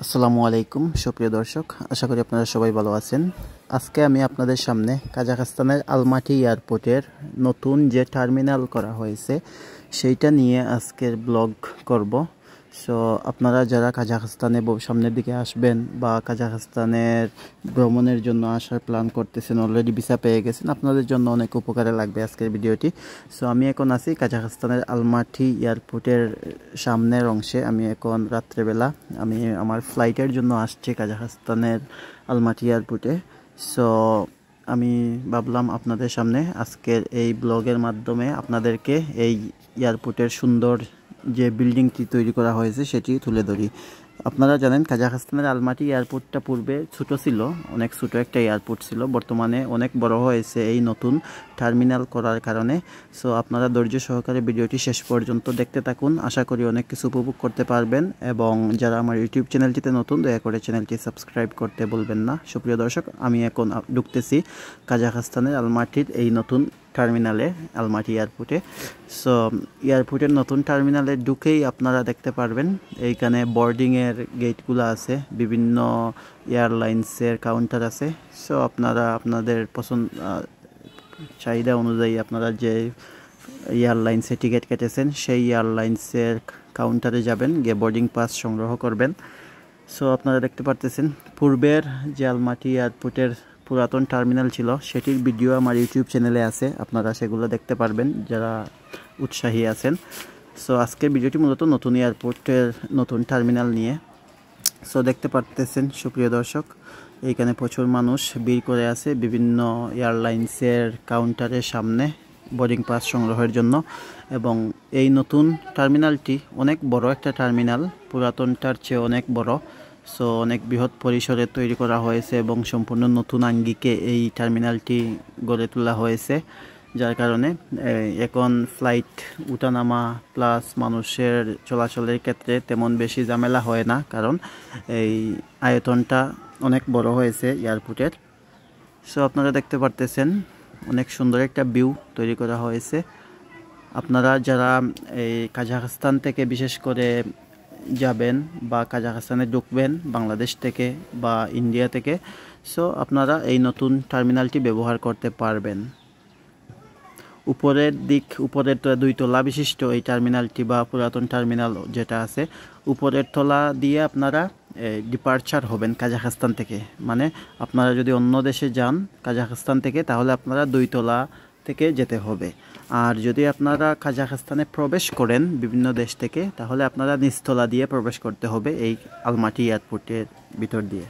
আসসালামু আলাইকুম সুপ্রিয় দর্শক, আশা করি আপনারা সবাই ভালো আছেন। আজকে আমি আপনাদের সামনে কাজাখস্তানের আলমাটি এয়ারপোর্টের নতুন যে টার্মিনাল করা হয়েছে সেইটা নিয়ে আজকের ব্লগ করব। সো আপনারা যারা কাজাখস্তানে সামনের দিকে আসবেন বা কাজাখস্তানের ভ্রমণের জন্য আসার প্ল্যান করতেছেন, অলরেডি ভিসা পেয়ে গেছেন, আপনাদের জন্য অনেক উপকারে লাগবে আজকের ভিডিওটি। সো আমি এখন আছি কাজাখস্তানের আলমাটি এয়ারপোর্টের সামনের অংশে। আমি এখন রাত্রেবেলা আমি আমার ফ্লাইটের জন্য আসছি কাজাখস্তানের আলমাটি এয়ারপোর্টে। সো আমি ভাবলাম আপনাদের সামনে আজকের এই ব্লগের মাধ্যমে আপনাদেরকে এই এয়ারপোর্টের সুন্দর যে বিল্ডিংটি তৈরি করা হয়েছে সেটি তুলে ধরি। আপনারা জানেন কাজাখস্তানের আলমাটি এয়ারপোর্টটা পূর্বে ছোট ছিল, অনেক ছোট একটা এয়ারপোর্ট ছিল, বর্তমানে অনেক বড় হয়েছে এই নতুন টার্মিনাল করার কারণে। সো আপনারা ধৈর্য সহকারে ভিডিওটি শেষ পর্যন্ত দেখতে থাকুন, আশা করি অনেক কিছু উপভোগ করতে পারবেন। এবং যারা আমার ইউটিউব চ্যানেলটিতে নতুন, দয়া করে চ্যানেলটি সাবস্ক্রাইব করতে বলবেন না। সুপ্রিয় দর্শক, আমি এখন ঢুকতেছি কাজাখস্তানের আলমাটির এই নতুন টার্মিনালে, আলমাটি এয়ারপোর্টে। সো এয়ারপোর্টের নতুন টার্মিনালে ঢুকেই আপনারা দেখতে পারবেন এইখানে বোর্ডিংয়ের গেটগুলো আছে, বিভিন্ন এয়ারলাইন্সের কাউন্টার আছে। সো আপনারা আপনাদের পছন্দ চাহিদা অনুযায়ী আপনারা যে এয়ারলাইন্সে টিকিট কেটেছেন সেই এয়ারলাইন্সের কাউন্টারে যাবেন, গিয়ে বোর্ডিং পাস সংগ্রহ করবেন। সো আপনারা দেখতে পারতেছেন পূর্বের যে আলমাটি এয়ারপোর্টের পুরাতন টার্মিনাল ছিল সেটির ভিডিও আমার ইউটিউব চ্যানেলে আছে, আপনারা সেগুলো দেখতে পারবেন যারা উৎসাহী আছেন। সো আজকের ভিডিওটি মূলত নতুন এয়ারপোর্টের নতুন টার্মিনাল নিয়ে। সো দেখতে পারতেছেন সুপ্রিয় দর্শক, এইখানে প্রচুর মানুষ ভিড় করে আছে বিভিন্ন এয়ারলাইন্সের কাউন্টারের সামনে বোর্ডিং পাস সংগ্রহের জন্য। এবং এই নতুন টার্মিনালটি অনেক বড় একটা টার্মিনাল, পুরাতনটার চেয়ে অনেক বড়। সো অনেক বৃহৎ পরিসরে তৈরি করা হয়েছে এবং সম্পূর্ণ নতুন আঙ্গিকে এই টার্মিনালটি গড়ে তোলা হয়েছে, যার কারণে এখন ফ্লাইট উঠানামা প্লাস মানুষের চলাচলের ক্ষেত্রে তেমন বেশি ঝামেলা হয় না, কারণ এই আয়তনটা অনেক বড় হয়েছে এয়ারপোর্টের। সো আপনারা দেখতে পারতেছেন অনেক সুন্দর একটা ভিউ তৈরি করা হয়েছে। আপনারা যারা এই কাজাখস্তান থেকে বিশেষ করে যাবেন বা কাজাখস্তানে ঢুকবেন বাংলাদেশ থেকে বা ইন্ডিয়া থেকে, সো আপনারা এই নতুন টার্মিনালটি ব্যবহার করতে পারবেন। উপরের দুই তলা বিশিষ্ট এই টার্মিনালটি বা পুরাতন টার্মিনাল যেটা আছে, উপরের তলা দিয়ে আপনারা ডিপার্চার হবেন কাজাখস্তান থেকে। মানে আপনারা যদি অন্য দেশে যান কাজাখস্তান থেকে, তাহলে আপনারা দুই তলা থেকে যেতে হবে। আর যদি আপনারা কাজাখস্তানে প্রবেশ করেন বিভিন্ন দেশ থেকে, তাহলে আপনারা নিচতলা দিয়ে প্রবেশ করতে হবে এই আলমাটি এয়ারপোর্টের ভিতর দিয়ে।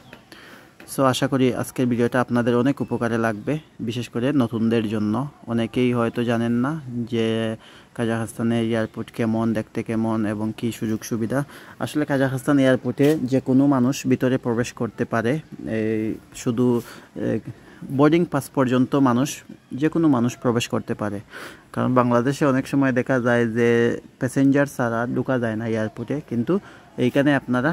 সো আশা করি আজকের ভিডিওটা আপনাদের অনেক উপকারে লাগবে, বিশেষ করে নতুনদের জন্য। অনেকেই হয়তো জানেন না যে কাজাখস্তানের এয়ারপোর্ট কেমন, দেখতে কেমন এবং কী সুযোগ সুবিধা। আসলে কাজাখস্তান এয়ারপোর্টে যে কোনো মানুষ ভিতরে প্রবেশ করতে পারে, শুধু বোর্ডিং পাস পর্যন্ত যে কোনো মানুষ প্রবেশ করতে পারে। কারণ বাংলাদেশে অনেক সময় দেখা যায় যে প্যাসেঞ্জার ছাড়া ঢোকা যায় না এয়ারপোর্টে, কিন্তু এইখানে আপনারা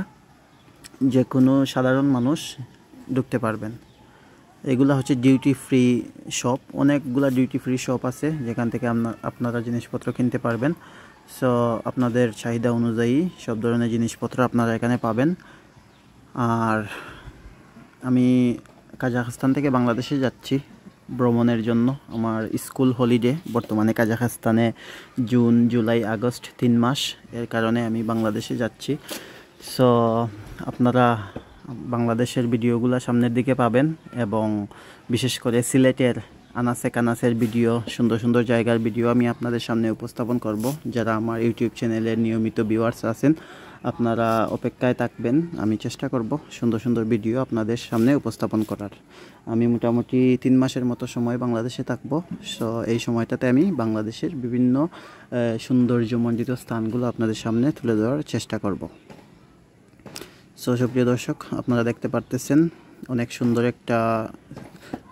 যে কোনো সাধারণ মানুষ ঢুকতে পারবেন। এগুলা হচ্ছে ডিউটি ফ্রি শপ, অনেকগুলা ডিউটি ফ্রি শপ আছে যেখান থেকে আপনারা জিনিসপত্র কিনতে পারবেন। সো আপনাদের চাহিদা অনুযায়ী সব ধরনের জিনিসপত্র আপনারা এখানে পাবেন। আর আমি কাজাখস্তান থেকে বাংলাদেশে যাচ্ছি ভ্রমণের জন্য, আমার স্কুল হলিডে বর্তমানে কাজাখস্তানে জুন জুলাই আগস্ট 3 মাস, এর কারণে আমি বাংলাদেশে যাচ্ছি। সো আপনারা বাংলাদেশের ভিডিওগুলো সামনের দিকে পাবেন এবং বিশেষ করে সিলেটের আনাচে কানাচের ভিডিও, সুন্দর সুন্দর জায়গার ভিডিও আমি আপনাদের সামনে উপস্থাপন করব। যারা আমার ইউটিউব চ্যানেলের নিয়মিত ভিউয়ার্স আছেন আপনারা অপেক্ষায় থাকবেন, আমি চেষ্টা করব সুন্দর সুন্দর ভিডিও আপনাদের সামনে উপস্থাপন করার। আমি মোটামুটি 3 মাসের মতো সময় বাংলাদেশে থাকব। সো এই সময়টাতে আমি বাংলাদেশের বিভিন্ন সৌন্দর্যমণ্ডিত স্থানগুলো আপনাদের সামনে তুলে ধরার চেষ্টা করব। সো সুপ্রিয় দর্শক, আপনারা দেখতে পারতেছেন অনেক সুন্দর একটা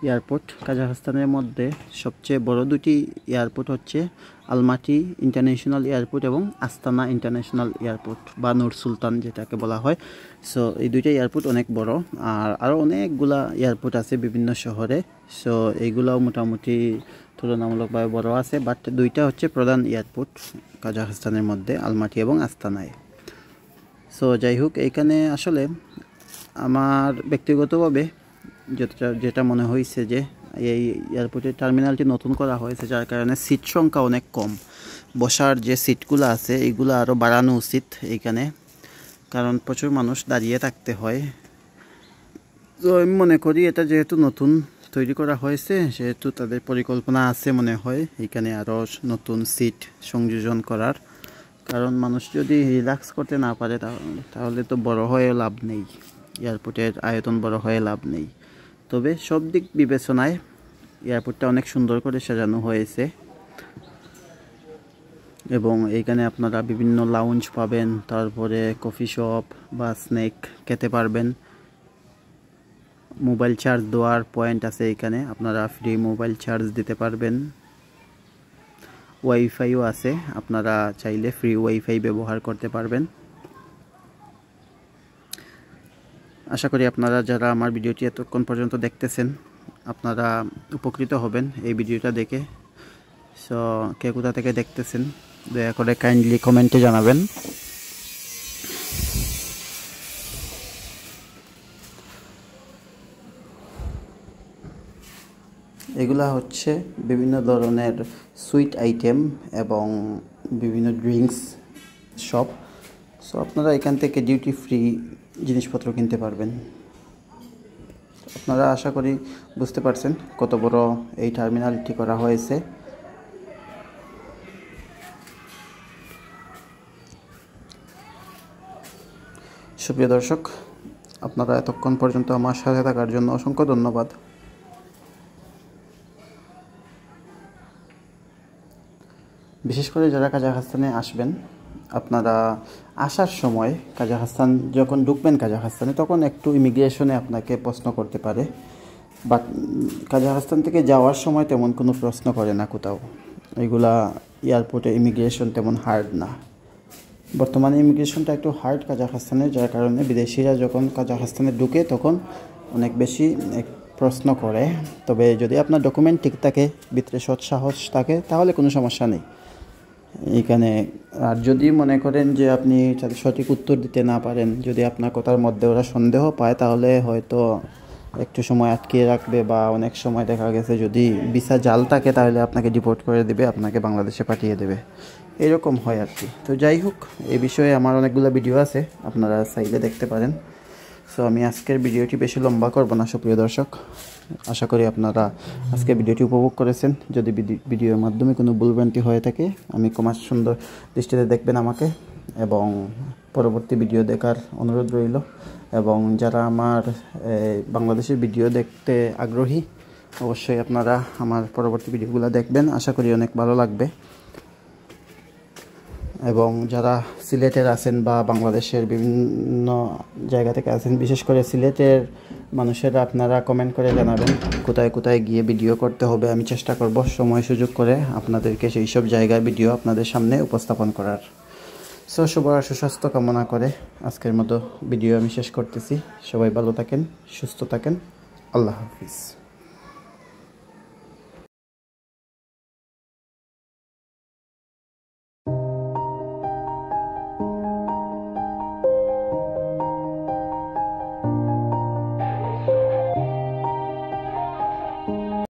এয়ারপোর্ট। কাজাখস্তানের মধ্যে সবচেয়ে বড় দুটি এয়ারপোর্ট হচ্ছে আলমাটি ইন্টারন্যাশনাল এয়ারপোর্ট এবং আস্তানা ইন্টারন্যাশনাল এয়ারপোর্ট বা নূর সুলতান যেটাকে বলা হয়। সো এই দুইটা এয়ারপোর্ট অনেক বড়, আর আরও অনেকগুলা এয়ারপোর্ট আছে বিভিন্ন শহরে। সো এইগুলাও মোটামুটি তুলনামূলকভাবে বড় আছে, বাট দুইটা হচ্ছে প্রধান এয়ারপোর্ট কাজাখস্তানের মধ্যে, আলমাটি এবং আস্তানায়। সো যাই হোক, এইখানে আসলে আমার ব্যক্তিগতভাবে যেটা মনে হয়েছে যে এই এয়ারপোর্টের টার্মিনালটি নতুন করা হয়েছে, যার কারণে সিট সংখ্যা অনেক কম। বসার যে সিটগুলো আছে এইগুলো আরও বাড়ানো উচিত এইখানে, কারণ প্রচুর মানুষ দাঁড়িয়ে থাকতে হয়। তো আমি মনে করি এটা যেহেতু নতুন তৈরি করা হয়েছে, সেহেতু তাদের পরিকল্পনা আছে মনে হয় এখানে আরও নতুন সিট সংযোজন করার। কারণ মানুষ যদি রিল্যাক্স করতে না পারে তাহলে তো বড় হয়ে লাভ নেই, এয়ারপোর্টের আয়তন বড় হয়ে লাভ নেই। তবে সব দিক বিবেচনায় এয়ারপোর্টটা অনেক সুন্দর করে সাজানো হয়েছে, এবং এইখানে আপনারা বিভিন্ন লাউঞ্জ পাবেন, তারপরে কফি শপ বা স্ন্যাক খেতে পারবেন। মোবাইল চার্জ দেওয়ার পয়েন্ট আছে এখানে, আপনারা ফ্রি মোবাইল চার্জ দিতে পারবেন। ওয়াইফাইও আছে, আপনারা চাইলে ফ্রি ওয়াইফাই ব্যবহার করতে পারবেন। আশা করি আপনারা যারা আমার ভিডিওটি এতক্ষণ পর্যন্ত দেখতেছেন আপনারা উপকৃত হবেন এই ভিডিওটা দেখে। সো কে কোথা থেকে দেখতেছেন দয়া করে কাইন্ডলি কমেন্টে জানাবেন। এগুলা হচ্ছে বিভিন্ন ধরনের সুইট আইটেম এবং বিভিন্ন ড্রিঙ্কস শপ। সো আপনারা এখান থেকে ডিউটি ফ্রি জিনিসপত্র কিনতে পারবেন। আপনারা আশা করি বুঝতে পারছেন কত বড় এই টার্মিনালটি করা হয়েছে। সুপ্রিয় দর্শক, আপনারা এতক্ষণ পর্যন্ত আমার সাথে থাকার জন্য অসংখ্য ধন্যবাদ। বিশেষ করে যারা কাজাখস্তানে আসবেন, আপনারা আসার সময় কাজাখস্তান যখন ঢুকবেন কাজাখস্তানে, তখন একটু ইমিগ্রেশনে আপনাকে প্রশ্ন করতে পারে, বাট কাজাখস্তান থেকে যাওয়ার সময় তেমন কোনো প্রশ্ন করে না কোথাও। এগুলা এয়ারপোর্টে ইমিগ্রেশন তেমন হার্ড না। বর্তমানে ইমিগ্রেশনটা একটু হার্ড কাজাখস্তানে, যার কারণে বিদেশিরা যখন কাজাখস্তানে ঢুকে তখন অনেক বেশি প্রশ্ন করে। তবে যদি আপনার ডকুমেন্ট ঠিক থাকে, ভিতরে সৎ সাহস থাকে, তাহলে কোনো সমস্যা নেই এখানে। আর যদি মনে করেন যে আপনি সঠিক উত্তর দিতে না পারেন, যদি আপনার কথার মধ্যে ওরা সন্দেহ পায়, তাহলে হয়তো একটু সময় আটকিয়ে রাখবে, বা অনেক সময় দেখা গেছে যদি ভিসা জাল থাকে তাহলে আপনাকে ডিপোর্ট করে দেবে, আপনাকে বাংলাদেশে পাঠিয়ে দেবে, এরকম হয় আর কি। তো যাই হোক, এই বিষয়ে আমার অনেকগুলো ভিডিও আছে, আপনারা চাইলে দেখতে পারেন। সো আমি আজকের ভিডিওটি বেশি লম্বা করব না সুপ্রিয় দর্শক। আশা করি আপনারা আজকে ভিডিওটি উপভোগ করেছেন। যদি ভিডিওর মাধ্যমে কোনো ভুলভ্রান্তি হয়ে থাকে, আমি ক্ষমা সুন্দর দৃষ্টিতে দেখবেন আমাকে, এবং পরবর্তী ভিডিও দেখার অনুরোধ রইল। এবং যারা আমার বাংলাদেশের ভিডিও দেখতে আগ্রহী, অবশ্যই আপনারা আমার পরবর্তী ভিডিওগুলো দেখবেন, আশা করি অনেক ভালো লাগবে। এবং যারা সিলেটের আছেন বা বাংলাদেশের বিভিন্ন জায়গা থেকে আছেন, বিশেষ করে সিলেটের মানুষেরা, আপনারা কমেন্ট করে জানাবেন কোথায় কোথায় গিয়ে ভিডিও করতে হবে। আমি চেষ্টা করব সময় সুযোগ করে আপনাদেরকে সেই সব জায়গার ভিডিও আপনাদের সামনে উপস্থাপন করার। সো সবার সুস্বাস্থ্য কামনা করে আজকের মতো ভিডিও আমি শেষ করতেছি। সবাই ভালো থাকেন, সুস্থ থাকেন। আল্লাহ হাফিজ।